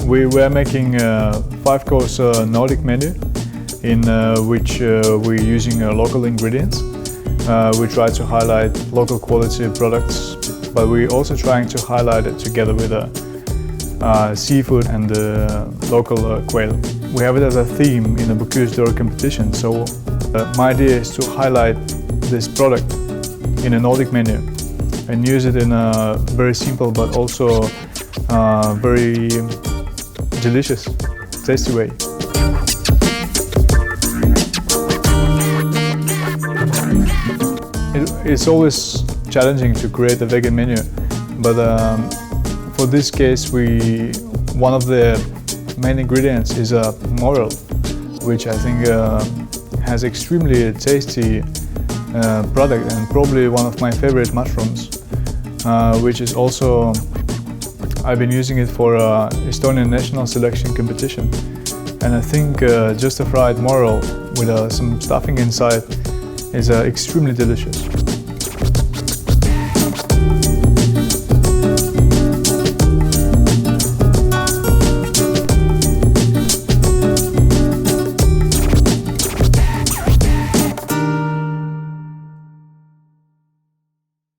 We were making a 5-course Nordic menu in which we're using local ingredients. We try to highlight local quality products, but we're also trying to highlight it together with seafood and local quail. We have it as a theme in the Bocuse d'Or competition, so my idea is to highlight this product in a Nordic menu and use it in a very simple but also very delicious, tasty way. It's always challenging to create a vegan menu, but for this case, one of the main ingredients is a morel, which I think has extremely tasty product and probably one of my favorite mushrooms, which is also I've been using it for Estonian national selection competition, and I think just a fried morel with some stuffing inside is extremely delicious.